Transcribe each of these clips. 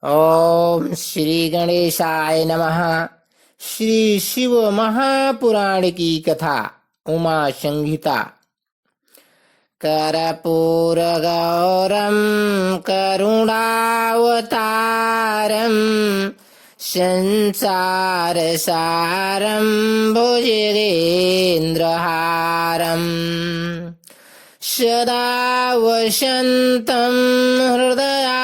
ओम श्री गणेशाय नमः। श्री शिव महापुराण की कथा। उमा संहिता। कर्पूर गौरम करुणावतारम संसार सारम भुजगेन्द्रहारम सदा वसन्तं हृदयारविन्दं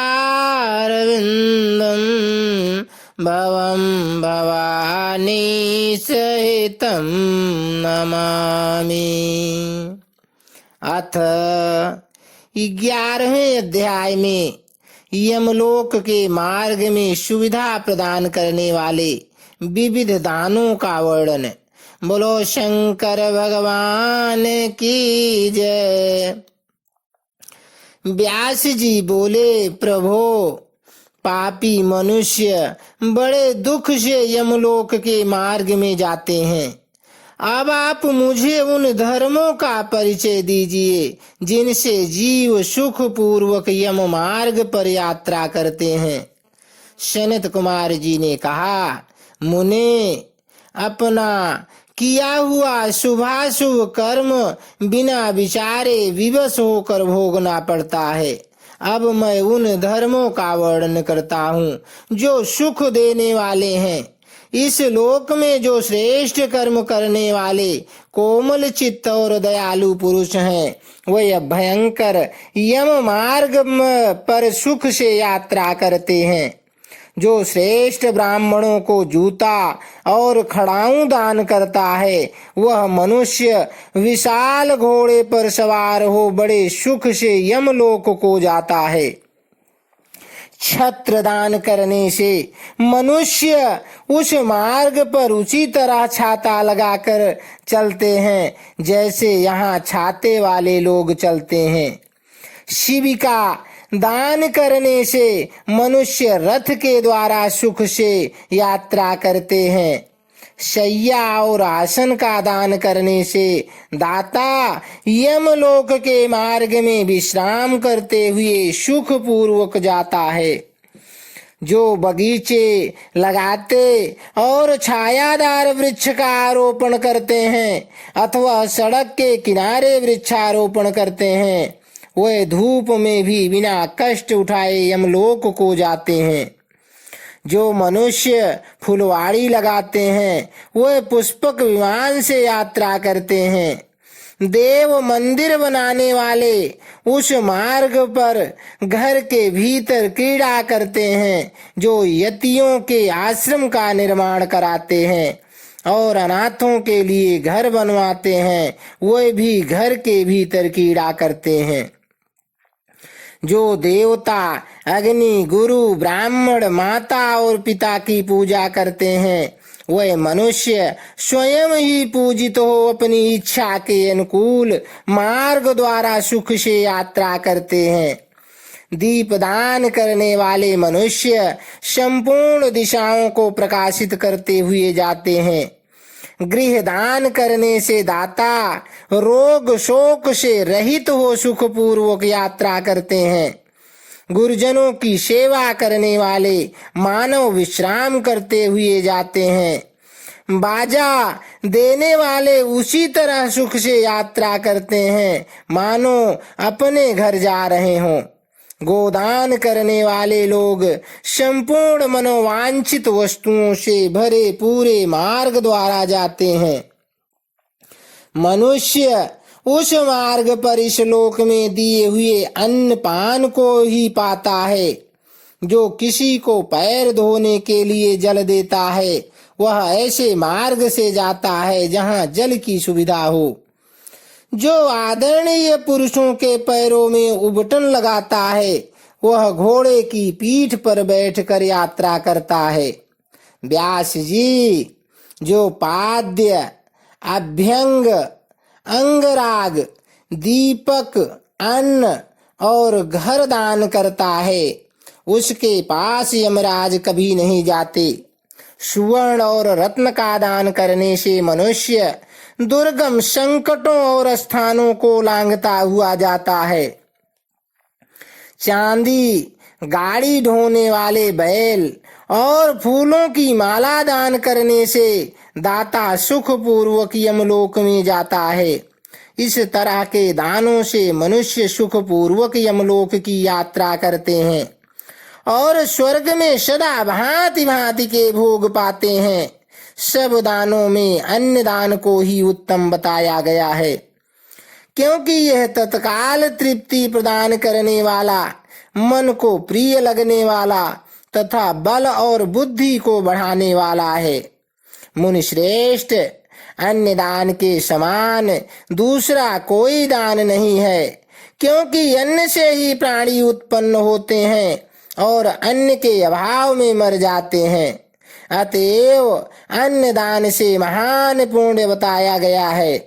भवं भवानी सहितं नमामि। अथ 11वें अध्याय में यमलोक के मार्ग में सुविधा प्रदान करने वाले विविध दानों का वर्णन। बोलो शंकर भगवान की जय। व्यास जी बोले, प्रभो, पापी मनुष्य बड़े दुख से यमलोक के मार्ग में जाते हैं। अब आप मुझे उन धर्मों का परिचय दीजिए जिनसे जीव सुख पूर्वक यम मार्ग पर यात्रा करते हैं। सनत कुमार जी ने कहा, मुने, अपना किया हुआ शुभाशुभ कर्म बिना विचारे विवश होकर भोगना पड़ता है। अब मैं उन धर्मों का वर्णन करता हूँ जो सुख देने वाले हैं। इस लोक में जो श्रेष्ठ कर्म करने वाले कोमल चित्त और दयालु पुरुष हैं, वे भयंकर यम मार्ग पर सुख से यात्रा करते हैं। जो श्रेष्ठ ब्राह्मणों को जूता और खड़ाऊं दान करता है, वह मनुष्य विशाल घोड़े पर सवार हो बड़े सुख से यमलोक को जाता है। छत्र दान करने से मनुष्य उस मार्ग पर उसी तरह छाता लगाकर चलते हैं जैसे यहाँ छाते वाले लोग चलते हैं। शिविका दान करने से मनुष्य रथ के द्वारा सुख से यात्रा करते हैं। शैया और आसन का दान करने से दाता यमलोक के मार्ग में विश्राम करते हुए सुख पूर्वक जाता है। जो बगीचे लगाते और छायादार वृक्ष का आरोपण करते हैं अथवा सड़क के किनारे वृक्षारोपण करते हैं, वे धूप में भी बिना कष्ट उठाए यमलोक को जाते हैं। जो मनुष्य फुलवाड़ी लगाते हैं, वे पुष्पक विमान से यात्रा करते हैं। देव मंदिर बनाने वाले उस मार्ग पर घर के भीतर क्रीड़ा करते हैं। जो यतियों के आश्रम का निर्माण कराते हैं और अनाथों के लिए घर बनवाते हैं, वे भी घर के भीतर क्रीड़ा करते हैं। जो देवता, अग्नि, गुरु, ब्राह्मण, माता और पिता की पूजा करते हैं, वह मनुष्य स्वयं ही पूजित हो अपनी इच्छा के अनुकूल मार्ग द्वारा सुख से यात्रा करते हैं। दीपदान करने वाले मनुष्य संपूर्ण दिशाओं को प्रकाशित करते हुए जाते हैं। गृह दान करने से दाता रोग शोक से रहित हो सुख पूर्वक यात्रा करते हैं। गुरुजनों की सेवा करने वाले मानव विश्राम करते हुए जाते हैं। बाजा देने वाले उसी तरह सुख से यात्रा करते हैं मानो अपने घर जा रहे हों। गोदान करने वाले लोग संपूर्ण मनोवांछित वस्तुओं से भरे पूरे मार्ग द्वारा जाते हैं। मनुष्य उस मार्ग पर इस लोक में दिए हुए अन्न पान को ही पाता है। जो किसी को पैर धोने के लिए जल देता है, वह ऐसे मार्ग से जाता है जहाँ जल की सुविधा हो। जो आदरणीय पुरुषों के पैरों में उबटन लगाता है, वह घोड़े की पीठ पर बैठकर यात्रा करता है। व्यास जी, जो पाद्य, अभ्यंग, अंगराग, दीपक, अन्न और घर दान करता है, उसके पास यमराज कभी नहीं जाते। सुवर्ण और रत्न का दान करने से मनुष्य दुर्गम संकटों और स्थानों को लांघता हुआ जाता है। चांदी, गाड़ी ढोने वाले बैल और फूलों की माला दान करने से दाता सुख पूर्वक यमलोक में जाता है। इस तरह के दानों से मनुष्य सुख पूर्वक यमलोक की यात्रा करते हैं और स्वर्ग में सदा भांति भांति के भोग पाते हैं। सब दानों में अन्न दान को ही उत्तम बताया गया है, क्योंकि यह तत्काल तृप्ति प्रदान करने वाला, मन को प्रिय लगने वाला तथा बल और बुद्धि को बढ़ाने वाला है। मुनिश्रेष्ठ, अन्न दान के समान दूसरा कोई दान नहीं है, क्योंकि अन्न से ही प्राणी उत्पन्न होते हैं और अन्न के अभाव में मर जाते हैं। अतएव अन्न दान से महान पुण्य बताया गया है,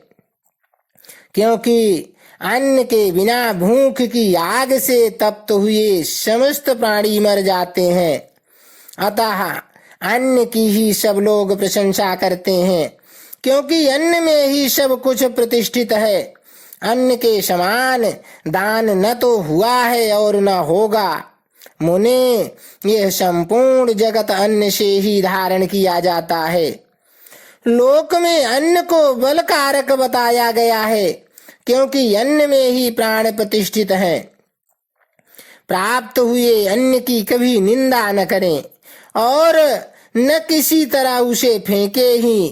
क्योंकि अन्न के बिना भूख की आग से तप्त हुए समस्त प्राणी मर जाते हैं। अतः अन्न की ही सब लोग प्रशंसा करते हैं, क्योंकि अन्न में ही सब कुछ प्रतिष्ठित है। अन्न के समान दान न तो हुआ है और न होगा। मुने, यह संपूर्ण जगत अन्न से ही धारण किया जाता है। लोक में अन्न को बल कारक बताया गया है, क्योंकि अन्न में ही प्राण प्रतिष्ठित है। प्राप्त हुए अन्न की कभी निंदा न करें और न किसी तरह उसे फेंके ही।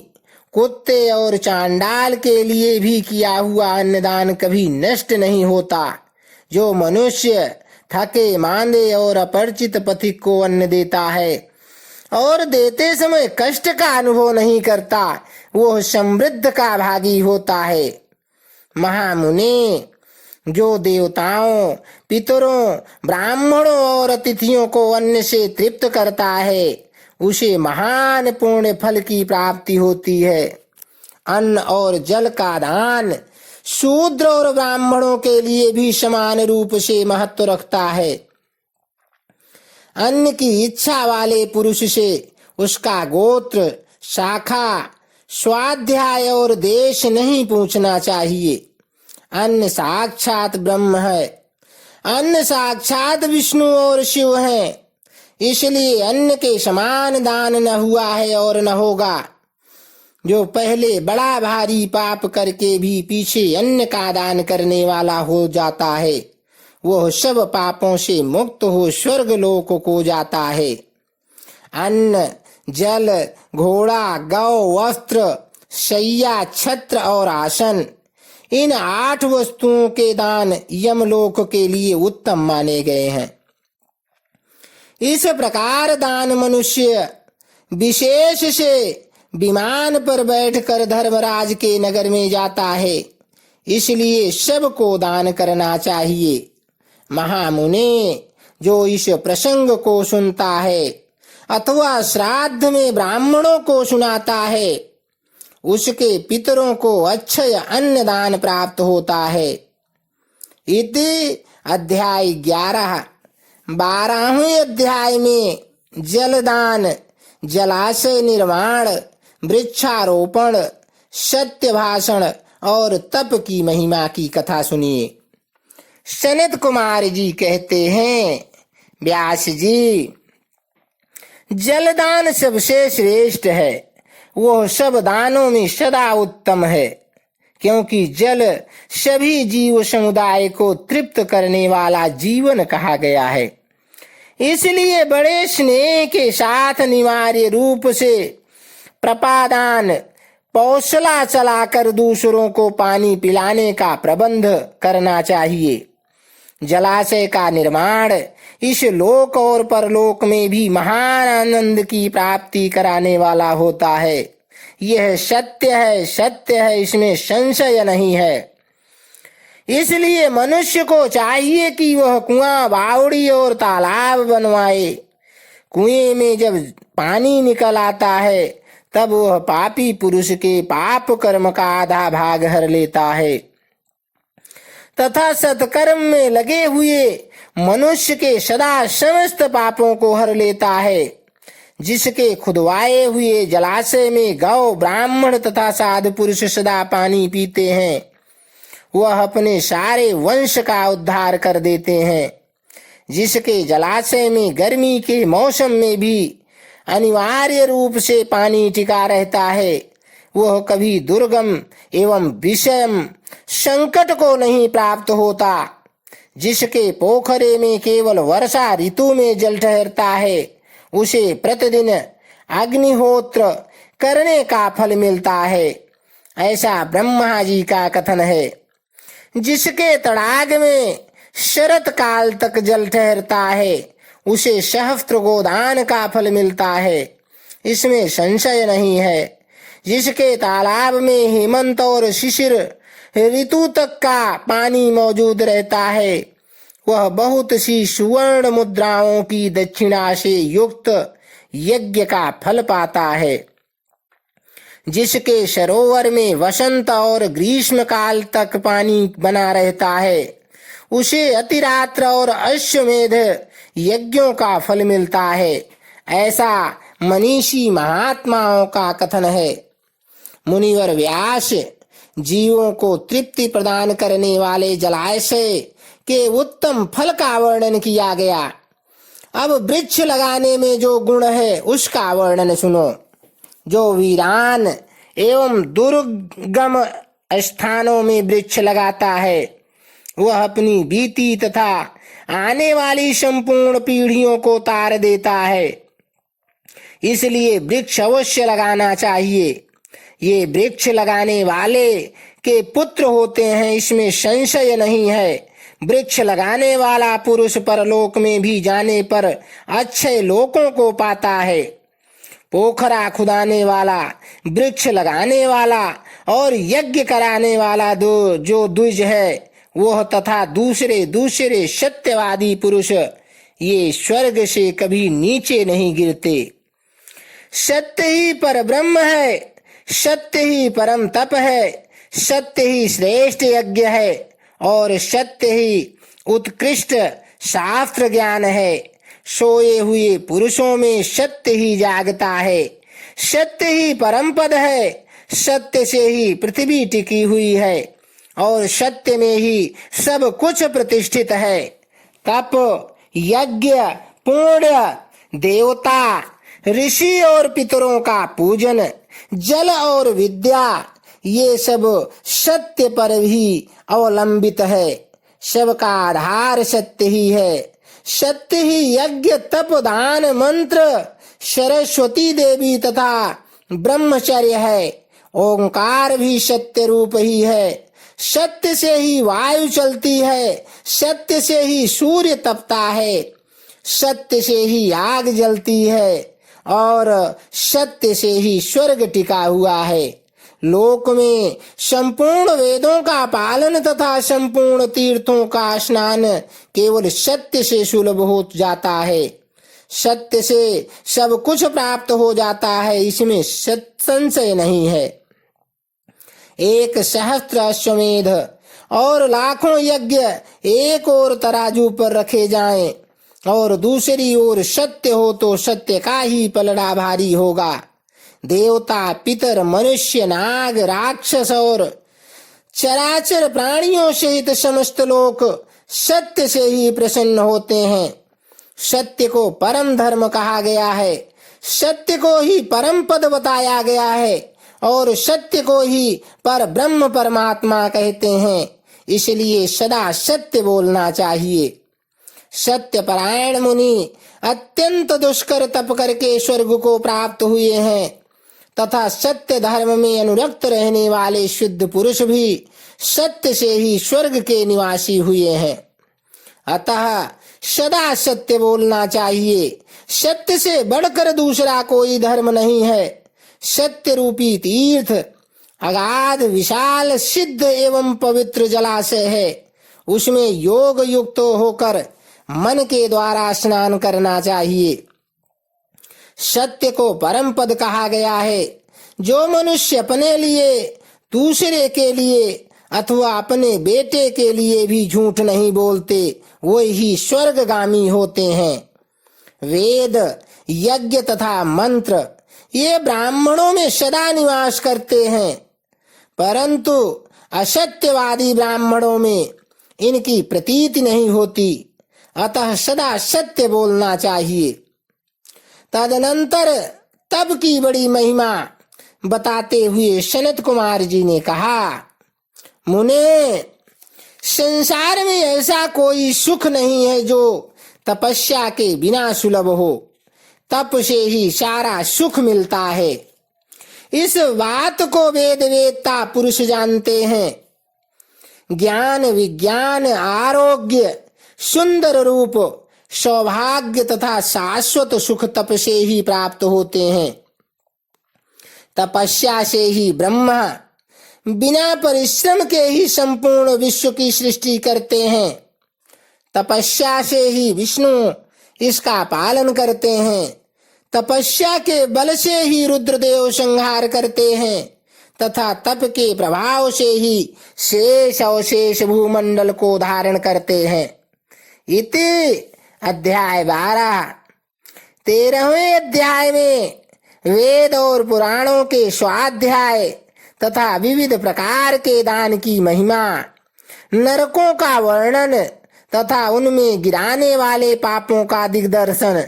कुत्ते और चांडाल के लिए भी किया हुआ अन्नदान कभी नष्ट नहीं होता। जो मनुष्य थके मांदे और अपरिचित पथिक को अन्न देता है और देते समय कष्ट का अनुभव नहीं करता, वह समृद्ध का भागी होता है। महामुने, जो देवताओं, पितरों, ब्राह्मणों और अतिथियों को अन्न से तृप्त करता है, उसे महान पुण्य फल की प्राप्ति होती है। अन्न और जल का दान शूद्र और ब्राह्मणों के लिए भी समान रूप से महत्व रखता है। अन्न की इच्छा वाले पुरुष से उसका गोत्र, शाखा, स्वाध्याय और देश नहीं पूछना चाहिए। अन्न साक्षात ब्रह्म है। अन्न साक्षात विष्णु और शिव है। इसलिए अन्न के समान दान न हुआ है और न होगा। जो पहले बड़ा भारी पाप करके भी पीछे अन्न का दान करने वाला हो जाता है, वह सब पापों से मुक्त हो स्वर्ग लोक को जाता है। अन्न, जल, घोड़ा, गौ, वस्त्र, शैया, छत्र और आसन, इन 8 वस्तुओं के दान यमलोक के लिए उत्तम माने गए हैं। इस प्रकार दान मनुष्य विशेष से विमान पर बैठकर धर्मराज के नगर में जाता है। इसलिए सबको दान करना चाहिए। महामुने, जो इस प्रसंग को सुनता है अथवा श्राद्ध में ब्राह्मणों को सुनाता है, उसके पितरों को अक्षय अन्न दान प्राप्त होता है। इति अध्याय 11। 12वें अध्याय में जलदान, जलाशय निर्माण, वृक्षारोपण, सत्य भाषण और तप की महिमा की कथा सुनिए। सनत कुमार जी कहते हैं, व्यास जी, जलदान सबसे श्रेष्ठ है। वह सब दानों में सदा उत्तम है, क्योंकि जल सभी जीव समुदाय को तृप्त करने वाला जीवन कहा गया है। इसलिए बड़े स्नेह के साथ अनिवार्य रूप से प्रपादान, पौसला चलाकर दूसरों को पानी पिलाने का प्रबंध करना चाहिए। जलाशय का निर्माण इस लोक और परलोक में भी महान आनंद की प्राप्ति कराने वाला होता है। यह सत्य है, सत्य है, इसमें संशय नहीं है। इसलिए मनुष्य को चाहिए कि वह कुआं, बावड़ी और तालाब बनवाए। कुएं में जब पानी निकल आता है, तब वह पापी पुरुष के पाप कर्म का आधा भाग हर लेता है तथा सत्कर्म में लगे हुए मनुष्य के सदा समस्त पापों को हर लेता है। जिसके खुदवाए हुए जलाशय में गौ, ब्राह्मण तथा साधु पुरुष सदा पानी पीते हैं, वह अपने सारे वंश का उद्धार कर देते हैं। जिसके जलाशय में गर्मी के मौसम में भी अनिवार्य रूप से पानी टिका रहता है, वह कभी दुर्गम एवं विषम संकट को नहीं प्राप्त होता। जिसके पोखरे में केवल वर्षा ऋतु में जल ठहरता है, उसे प्रतिदिन अग्निहोत्र करने का फल मिलता है, ऐसा ब्रह्मा जी का कथन है। जिसके तड़ाग में शरत काल तक जल ठहरता है, उसे सहस्त्र गोदान का फल मिलता है, इसमें संशय नहीं है। जिसके तालाब में हेमंत और शिशिर ऋतु तक का पानी मौजूद रहता है, वह बहुत सी सुवर्ण मुद्राओं की दक्षिणा से युक्त यज्ञ का फल पाता है। जिसके सरोवर में वसंत और ग्रीष्म काल तक पानी बना रहता है, उसे अतिरात्र और अश्वमेध यज्ञों का फल मिलता है, ऐसा मनीषी महात्माओं का कथन है। मुनिवर व्यास, जीवों को तृप्ति प्रदान करने वाले जलाशय के उत्तम फल का वर्णन किया गया। अब वृक्ष लगाने में जो गुण है उसका वर्णन सुनो। जो वीरान एवं दुर्गम स्थानों में वृक्ष लगाता है, वह अपनी बीती तथा आने वाली संपूर्ण पीढ़ियों को तार देता है। इसलिए वृक्ष अवश्य लगाना चाहिए। ये वृक्ष लगाने वाले के पुत्र होते हैं, इसमें संशय नहीं है। वृक्ष लगाने वाला पुरुष परलोक में भी जाने पर अच्छे लोकों को पाता है। पोखरा खुदाने वाला, वृक्ष लगाने वाला और यज्ञ कराने वाला जो द्विज है, वह तथा दूसरे सत्यवादी पुरुष, ये स्वर्ग से कभी नीचे नहीं गिरते। सत्य ही पर ब्रह्म है, सत्य ही परम तप है, सत्य ही श्रेष्ठ यज्ञ है और सत्य ही उत्कृष्ट शास्त्र ज्ञान है। सोए हुए पुरुषों में सत्य ही जागता है, सत्य ही परम पद है, सत्य से ही पृथ्वी टिकी हुई है और सत्य में ही सब कुछ प्रतिष्ठित है। तप, यज्ञ, पुण्य, देवता, ऋषि और पितरों का पूजन, जल और विद्या, ये सब सत्य पर ही अवलंबित है। सबका आधार सत्य ही है। सत्य ही यज्ञ, तप, दान, मंत्र, सरस्वती देवी तथा ब्रह्मचर्य है। ओंकार भी सत्य रूप ही है। सत्य से ही वायु चलती है, सत्य से ही सूर्य तपता है, सत्य से ही आग जलती है और सत्य से ही स्वर्ग टिका हुआ है। लोक में संपूर्ण वेदों का पालन तथा संपूर्ण तीर्थों का स्नान केवल सत्य से सुलभ हो जाता है। सत्य से सब कुछ प्राप्त हो जाता है, इसमें संशय नहीं है। एक सहस्त्र अश्वमेध और लाखों यज्ञ एक ओर तराजू पर रखे जाएं और दूसरी ओर सत्य हो तो सत्य का ही पलड़ा भारी होगा। देवता, पितर, मनुष्य, नाग, राक्षस और चराचर प्राणियों सहित समस्त लोग सत्य से ही प्रसन्न होते हैं। सत्य को परम धर्म कहा गया है, सत्य को ही परम पद बताया गया है और सत्य को ही पर ब्रह्म परमात्मा कहते हैं। इसलिए सदा सत्य बोलना चाहिए। सत्य परायण मुनि अत्यंत दुष्कर तप करके स्वर्ग को प्राप्त हुए हैं तथा सत्य धर्म में अनुरक्त रहने वाले शुद्ध पुरुष भी सत्य से ही स्वर्ग के निवासी हुए हैं। अतः सदा सत्य बोलना चाहिए। सत्य से बढ़कर दूसरा कोई धर्म नहीं है। सत्य रूपी तीर्थ अगाध विशाल सिद्ध एवं पवित्र जलाशय है। उसमें योग युक्त होकर मन के द्वारा स्नान करना चाहिए। सत्य को परम पद कहा गया है। जो मनुष्य अपने लिए, दूसरे के लिए अथवा अपने बेटे के लिए भी झूठ नहीं बोलते, वो ही स्वर्गगामी होते हैं। वेद, यज्ञ तथा मंत्र ये ब्राह्मणों में सदा निवास करते हैं, परंतु असत्यवादी ब्राह्मणों में इनकी प्रतीति नहीं होती। अतः सदा सत्य बोलना चाहिए। तदनंतर तप की बड़ी महिमा बताते हुए सनत कुमार जी ने कहा, मुने, संसार में ऐसा कोई सुख नहीं है जो तपस्या के बिना सुलभ हो। तप से ही सारा सुख मिलता है। इस बात को वेद वेत्ता पुरुष जानते हैं। ज्ञान, विज्ञान, आरोग्य, सुंदर रूप, सौभाग्य तथा शाश्वत सुख तप से ही प्राप्त होते हैं। तपस्या से ही ब्रह्मा बिना परिश्रम के ही संपूर्ण विश्व की सृष्टि करते हैं। तपस्या से ही विष्णु इसका पालन करते हैं। तपस्या के बल से ही रुद्रदेव संहार करते हैं तथा तप के प्रभाव से ही शेष अवशेष भूमंडल को धारण करते हैं। इति अध्याय 12। 13वें अध्याय में वेद और पुराणों के स्वाध्याय तथा विविध प्रकार के दान की महिमा, नरकों का वर्णन तथा उनमें गिराने वाले पापों का दिग्दर्शन,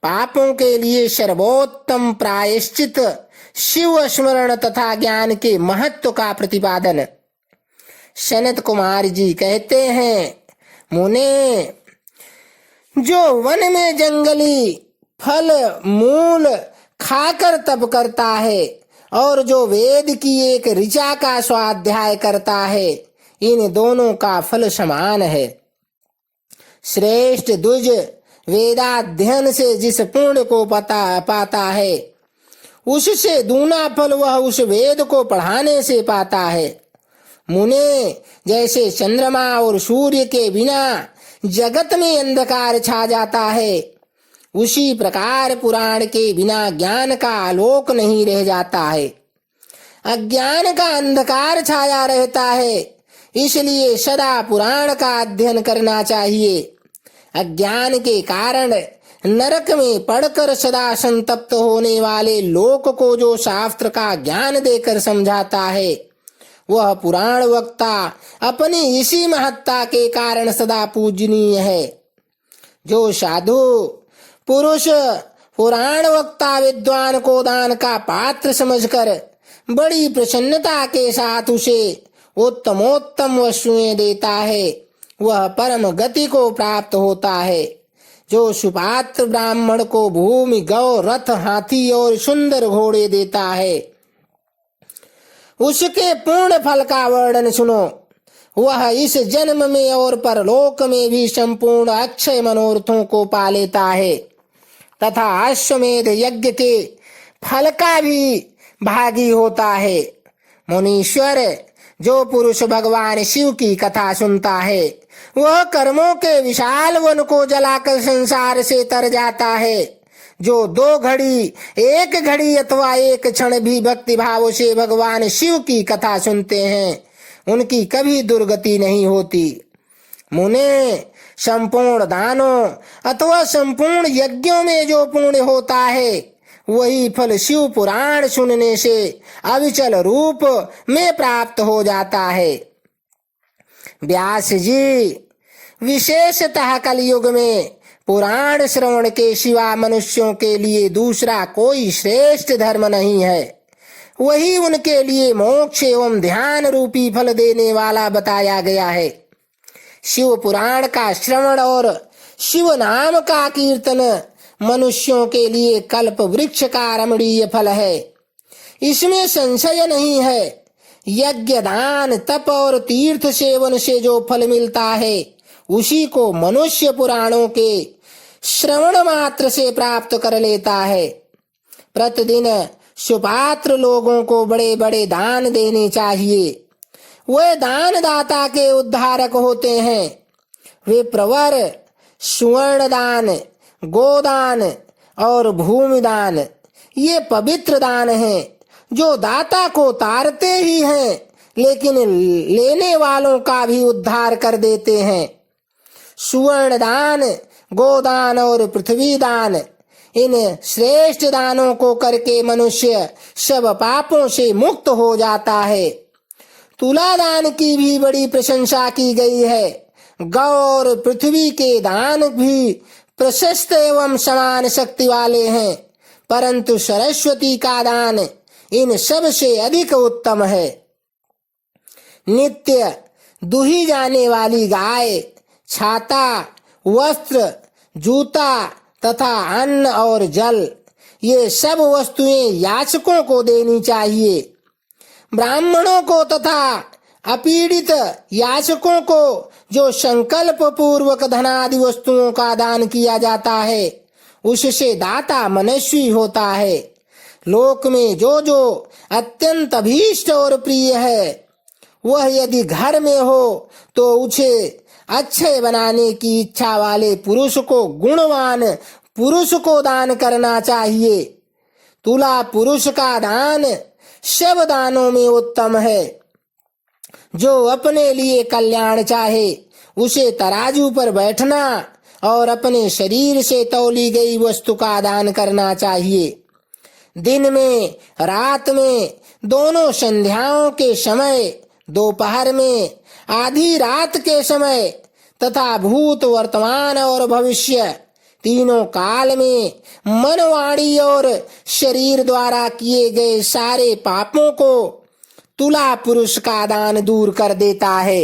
पापों के लिए सर्वोत्तम प्रायश्चित, शिव स्मरण तथा ज्ञान के महत्व का प्रतिपादन। सनत कुमार जी कहते हैं, मुने, जो वन में जंगली फल मूल खाकर तप करता है और जो वेद की एक ऋचा का स्वाध्याय करता है, इन दोनों का फल समान है। श्रेष्ठ द्विज वेदाध्ययन से जिस पुण्य को पाता है, उससे दूना फल वह उस वेद को पढ़ाने से पाता है। मुने, जैसे चंद्रमा और सूर्य के बिना जगत में अंधकार छा जाता है, उसी प्रकार पुराण के बिना ज्ञान का आलोक नहीं रह जाता है। अज्ञान का अंधकार छाया रहता है, इसलिए सदा पुराण का अध्ययन करना चाहिए। अज्ञान के कारण नरक में पड़कर सदा संतप्त होने वाले लोक को जो शास्त्र का ज्ञान देकर समझाता है, वह पुराण वक्ता अपनी इसी महत्ता के कारण सदा पूजनीय है। जो साधु पुरुष पुराण वक्ता विद्वान को दान का पात्र समझकर बड़ी प्रसन्नता के साथ उसे उत्तमोत्तम वस्तुएं देता है, वह परम गति को प्राप्त होता है। जो सुपात्र ब्राह्मण को भूमि, गौ, रथ, हाथी और सुंदर घोड़े देता है, उसके पूर्ण फल का वर्णन सुनो। वह इस जन्म में और परलोक में भी संपूर्ण अक्षय मनोरथों को पा लेता है तथा अश्वमेध यज्ञ के फल का भी भागी होता है। मुनीश्वर, जो पुरुष भगवान शिव की कथा सुनता है, वह कर्मों के विशाल वन को जलाकर संसार से तर जाता है। जो 2 घड़ी, 1 घड़ी अथवा 1 क्षण भी भक्ति भाव से भगवान शिव की कथा सुनते हैं, उनकी कभी दुर्गति नहीं होती। मुने, संपूर्ण दानों अथवा संपूर्ण यज्ञों में जो पुण्य होता है, वही फल शिव पुराण सुनने से अविचल रूप में प्राप्त हो जाता है। व्यास जी, विशेषतः कलयुग में पुराण श्रवण के सिवा मनुष्यों के लिए दूसरा कोई श्रेष्ठ धर्म नहीं है। वही उनके लिए मोक्ष एवं ध्यान रूपी फल देने वाला बताया गया है। शिव पुराण का श्रवण और शिव नाम का कीर्तन मनुष्यों के लिए कल्प वृक्ष का रमणीय फल है, इसमें संशय नहीं है। यज्ञ, दान, तप और तीर्थ सेवन से जो फल मिलता है, उसी को मनुष्य पुराणों के श्रवण मात्र से प्राप्त कर लेता है। प्रतिदिन सुपात्र लोगों को बड़े बड़े दान देने चाहिए। वे दान दाता के उद्धारक होते हैं। वे प्रवर, सुवर्ण दान, गोदान और भूमि दान, ये पवित्र दान हैं, जो दाता को तारते ही हैं, लेकिन लेने वालों का भी उद्धार कर देते हैं। सुवर्ण दान, गोदान और पृथ्वी दान, इन श्रेष्ठ दानों को करके मनुष्य सब पापों से मुक्त हो जाता है। तुला दान की भी बड़ी प्रशंसा की गई है। गौ और पृथ्वी के दान भी प्रशस्त एवं समान शक्ति वाले हैं, परंतु सरस्वती का दान इन सब से अधिक उत्तम है। नित्य दुही जाने वाली गाय, छाता, वस्त्र, जूता तथा अन्न और जल, ये सब वस्तुएं याचकों को देनी चाहिए। ब्राह्मणों को तथा अपीड़ित याचकों को जो संकल्प पूर्वक धनादि वस्तुओं का दान किया जाता है, उससे दाता मनस्वी होता है। लोक में जो जो अत्यंत अभीष्ट और प्रिय है, वह यदि घर में हो तो उसे अच्छे बनाने की इच्छा वाले पुरुष को, गुणवान पुरुष को दान करना चाहिए। तुला पुरुष का दान सब दानों में उत्तम है। जो अपने लिए कल्याण चाहे, उसे तराजू पर बैठना और अपने शरीर से तौली गई वस्तु का दान करना चाहिए। दिन में, रात में, दोनों संध्याओं के समय, दोपहर में, आधी रात के समय तथा भूत, वर्तमान और भविष्य तीनों काल में मन, वाणी और शरीर द्वारा किए गए सारे पापों को तुला पुरुष का दान दूर कर देता है।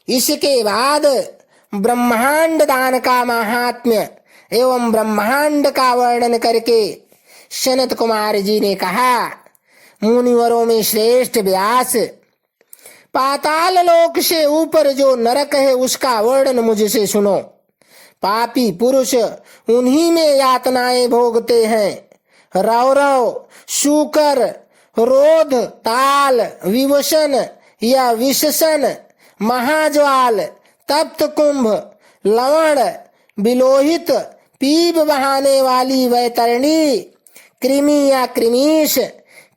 इसके बाद ब्रह्मांड दान का महात्म्य एवं ब्रह्मांड का वर्णन करके सनत कुमार जी ने कहा, मुनिवरों में श्रेष्ठ व्यास, पाताल लोक से ऊपर जो नरक है उसका वर्णन मुझसे सुनो। पापी पुरुष उन्हीं में यातनाएं भोगते हैं। रौरव, शूकर, रोध, ताल, विवसन या विशसन, महाज्वाल, तप्त कुंभ, लवण, बिलोहित, पीप बहाने वाली वैतरणी, कृमि या कृमीश,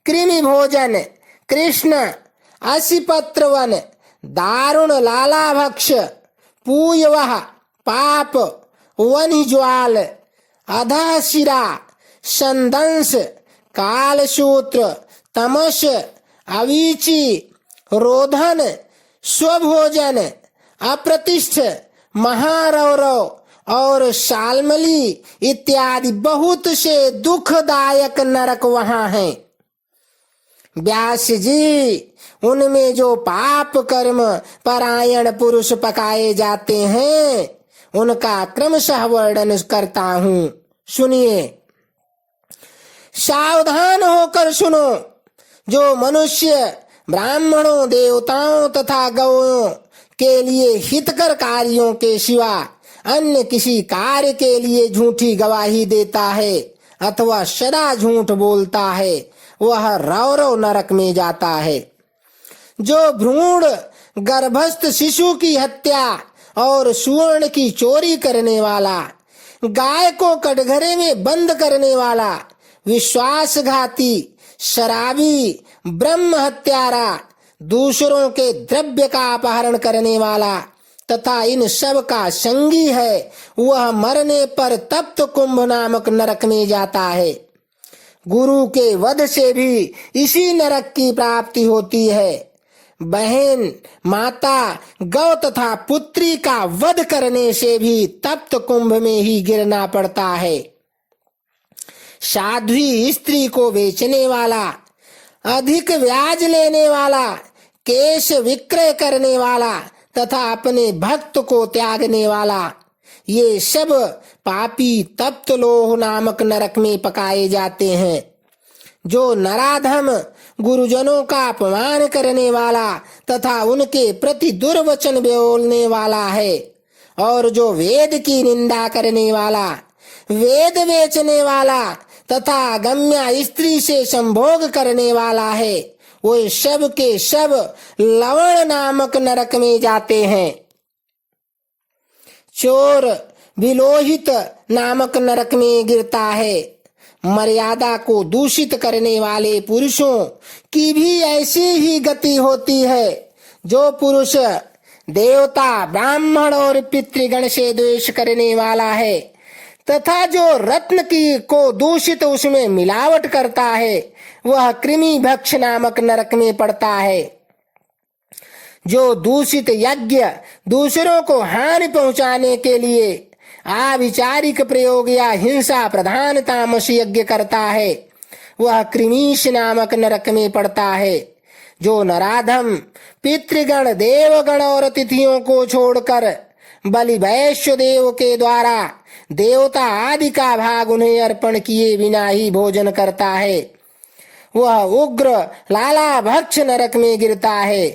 कृमि भोजन, कृष्ण, असिपत्रवन, दारुण लालाभक्ष, पूयवः, पाप, वन्यज्वाल, अधशिरा, संदंश, कालसूत्र, तमस, अवीची, रोधन, स्वभोजन, अप्रतिष्ठ, महारौरव और शाल्मली इत्यादि बहुत से दुखदायक नरक वहां हैं। व्यास जी, उनमें जो पाप कर्म परायण पुरुष पकाए जाते हैं, उनका क्रमशः वर्णन करता हूं, सुनिए। सावधान होकर सुनो। जो मनुष्य ब्राह्मणों, देवताओं तथा गौओं के लिए हितकर कार्यों के सिवा अन्य किसी कार्य के लिए झूठी गवाही देता है अथवा सदा झूठ बोलता है, वह रौरव नरक में जाता है। जो भ्रूण गर्भस्थ शिशु की हत्या और सुवर्ण की चोरी करने वाला, गाय को कटघरे में बंद करने वाला, विश्वासघाती, शराबी, ब्रह्म हत्यारा, दूसरों के द्रव्य का अपहरण करने वाला तथा इन सब का संगी है, वह मरने पर तप्त कुंभ नामक नरक में जाता है। गुरु के वध से भी इसी नरक की प्राप्ति होती है। बहन, माता, गौ तथा पुत्री का वध करने से भी तप्त कुंभ में ही गिरना पड़ता है। साध्वी स्त्री को बेचने वाला, अधिक ब्याज लेने वाला, केश विक्रय करने वाला तथा अपने भक्त को त्यागने वाला, ये सब पापी तप्त लोह नामक नरक में पकाए जाते हैं। जो नराधम गुरुजनों का अपमान करने वाला तथा उनके प्रति दुर्वचन बोलने वाला है, और जो वेद की निंदा करने वाला, वेद बेचने वाला तथा गम्या स्त्री से संभोग करने वाला है, वो सब के सब लवण नामक नरक में जाते हैं। चोर विलोहित नामक नरक में गिरता है। मर्यादा को दूषित करने वाले पुरुषों की भी ऐसी ही गति होती है। जो पुरुष देवता, ब्राह्मण और पितृगण से द्वेष करने वाला है तथा जो रत्न की को दूषित उसमें मिलावट करता है, वह कृमि भक्ष नामक नरक में पड़ता है। जो दूषित यज्ञ दूसरों को हानि पहुंचाने के लिए आविचारिक प्रयोग या हिंसा प्रधान तामस यज्ञ करता है, वह कृमीश नामक नरक में पड़ता है। जो नराधम पितृगण, देवगण और अतिथियों को छोड़कर बलि वैश्य देव के द्वारा देवता आदि का भाग उन्हें अर्पण किए बिना ही भोजन करता है, वह उग्र लाला भक्ष नरक में गिरता है।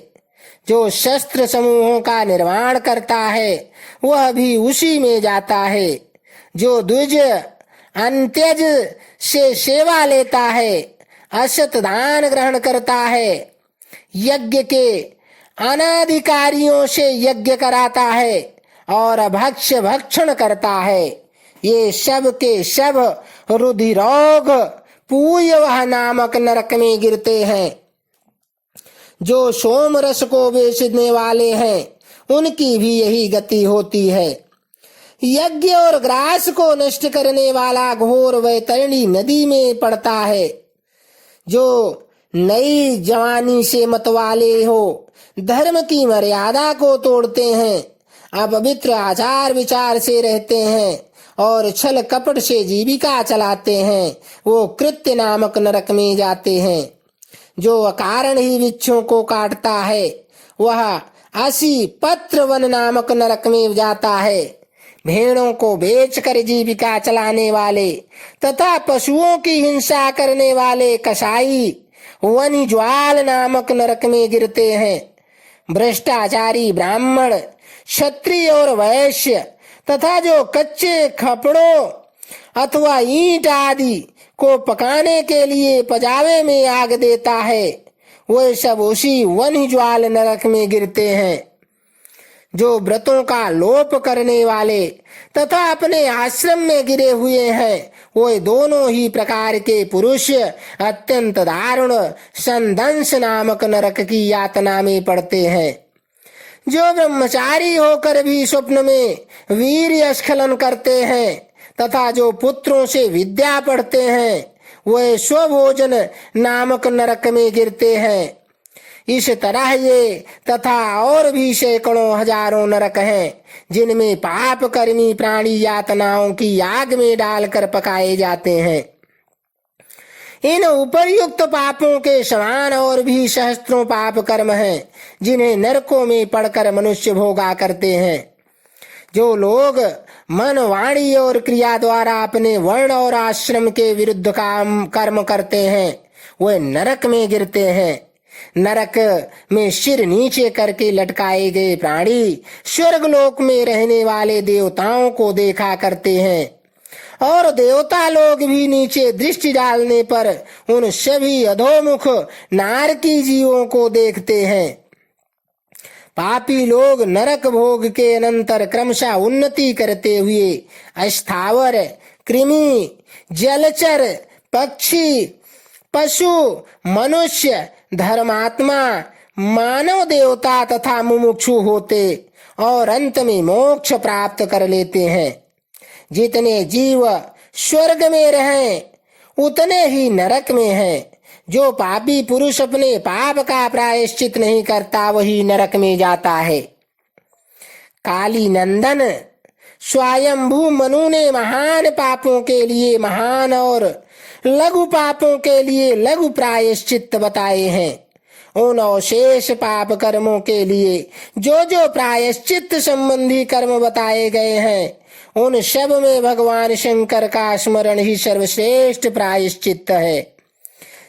जो शस्त्र समूहों का निर्माण करता है वह भी उसी में जाता है। जो द्विज अंत्यज से सेवा लेता है, असत दान ग्रहण करता है, यज्ञ के अनाधिकारियों से यज्ञ कराता है और भक्ष्य भक्षण करता है, ये सब के सब रुधिरोग पूयवह नामक नरक में गिरते हैं। जो सोम रस को बेचने वाले हैं उनकी भी यही गति होती है। यज्ञ और ग्रास को नष्ट करने वाला घोर वैतरणी नदी में पड़ता है। जो नई जवानी से मतवाले हो, धर्म की मर्यादा को तोड़ते हैं, अपवित्र आचार विचार से रहते हैं और छल कपट से जीविका चलाते हैं, वो कृत्य नामक नरक में जाते हैं। जो अकारण ही वृक्षों को काटता है वह असी पत्र वन नामक नरक में जाता है। भेड़ों को बेचकर जीविका चलाने वाले तथा पशुओं की हिंसा करने वाले कसाई वनी ज्वाल नामक नरक में गिरते हैं। भ्रष्टाचारी ब्राह्मण, क्षत्रिय और वैश्य तथा जो कच्चे खपड़ों अथवा ईंट आदि को पकाने के लिए पजावे में आग देता है, वे सब उसी वन्य ज्वाल नरक में गिरते हैं। जो व्रतों का लोप करने वाले तथा अपने आश्रम में गिरे हुए हैं, वे दोनों ही प्रकार के पुरुष अत्यंत दारुण संदंश नामक नरक की यातना में पड़ते हैं। जो ब्रह्मचारी होकर भी स्वप्न में वीर्य स्खलन करते हैं तथा जो पुत्रों से विद्या पढ़ते हैं, वे स्वभोजन नामक नरक में गिरते हैं। इस तरह ये तथा और भी सैकड़ों हजारों नरक हैं जिनमें पाप कर्मी प्राणी यातनाओं की आग में डालकर पकाए जाते हैं। इन उपर्युक्त पापों के समान और भी सहस्त्रों पाप कर्म हैं जिन्हें नरकों में पड़कर मनुष्य भोगा करते हैं। जो लोग मन, वाणी और क्रिया द्वारा अपने वर्ण और आश्रम के विरुद्ध काम कर्म करते हैं, वे नरक में गिरते हैं। नरक में सिर नीचे करके लटकाए गए प्राणी स्वर्गलोक में रहने वाले देवताओं को देखा करते हैं और देवता लोग भी नीचे दृष्टि डालने पर उन सभी अधोमुख नारकी जीवों को देखते हैं। पापी लोग नरक भोग के अनंतर क्रमशः उन्नति करते हुए अस्थावर, कृमि, जलचर, पक्षी, पशु, मनुष्य, धर्मात्मा, मानव देवता तथा मुमुक्षु होते और अंत में मोक्ष प्राप्त कर लेते हैं। जितने जीव स्वर्ग में रहें उतने ही नरक में हैं। जो पापी पुरुष अपने पाप का प्रायश्चित नहीं करता वही नरक में जाता है। काली नंदन स्वयंभू मनु ने महान पापों के लिए महान और लघु पापों के लिए लघु प्रायश्चित बताए हैं। उन अवशेष पाप कर्मों के लिए जो जो प्रायश्चित संबंधी कर्म बताए गए हैं उन सब में भगवान शंकर का स्मरण ही सर्वश्रेष्ठ प्रायश्चित है।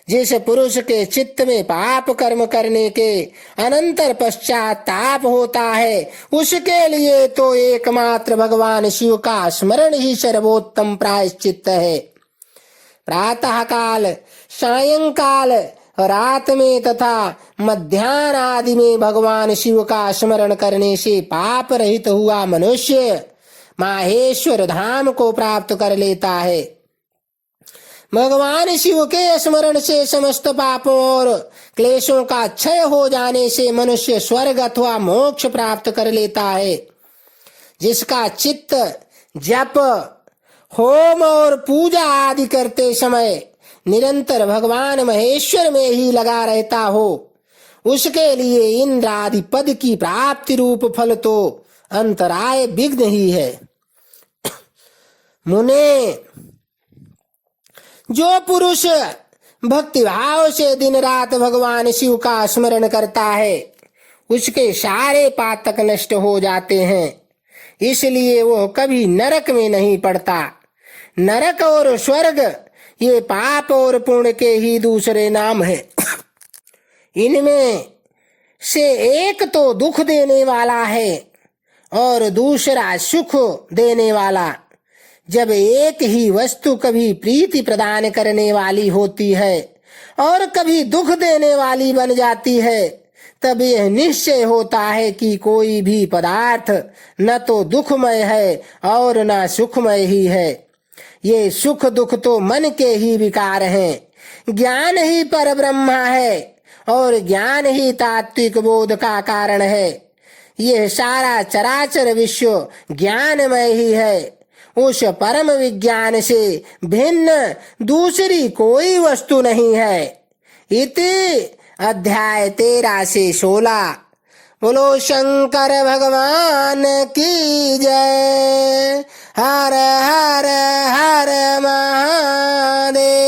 जिस पुरुष के चित्त में पाप कर्म करने के अनंतर पश्चाताप होता है उसके लिए तो एकमात्र भगवान शिव का स्मरण ही सर्वोत्तम प्रायश्चित है। प्रातः काल, सायंकाल, रात में तथा मध्याह्न आदि में भगवान शिव का स्मरण करने से पाप रहित हुआ मनुष्य माहेश्वर धाम को प्राप्त कर लेता है। भगवान शिव के स्मरण से समस्त पापों और क्लेशों का क्षय हो जाने से मनुष्य स्वर्ग अथवा मोक्ष प्राप्त कर लेता है। जिसका चित्त जप, होम और पूजा आदि करते समय निरंतर भगवान महेश्वर में ही लगा रहता हो उसके लिए इंद्र आदि पद की प्राप्ति रूप फल तो अंतराय विघ्न ही है। मुने, जो पुरुष भक्ति भाव से दिन रात भगवान शिव का स्मरण करता है उसके सारे पातक नष्ट हो जाते हैं, इसलिए वह कभी नरक में नहीं पड़ता। नरक और स्वर्ग ये पाप और पुण्य के ही दूसरे नाम हैं। इनमें से एक तो दुख देने वाला है और दूसरा सुख देने वाला। जब एक ही वस्तु कभी प्रीति प्रदान करने वाली होती है और कभी दुख देने वाली बन जाती है, तब यह निश्चय होता है कि कोई भी पदार्थ न तो दुखमय है और न सुखमय ही है। ये सुख दुख तो मन के ही विकार हैं। ज्ञान ही पर ब्रह्मा है और ज्ञान ही तात्विक बोध का कारण है। यह सारा चराचर विश्व ज्ञानमय ही है। उस परम विज्ञान से भिन्न दूसरी कोई वस्तु नहीं है। इति अध्याय 13 से 16। बोलो शंकर भगवान की जय। हर हर हर महादेव।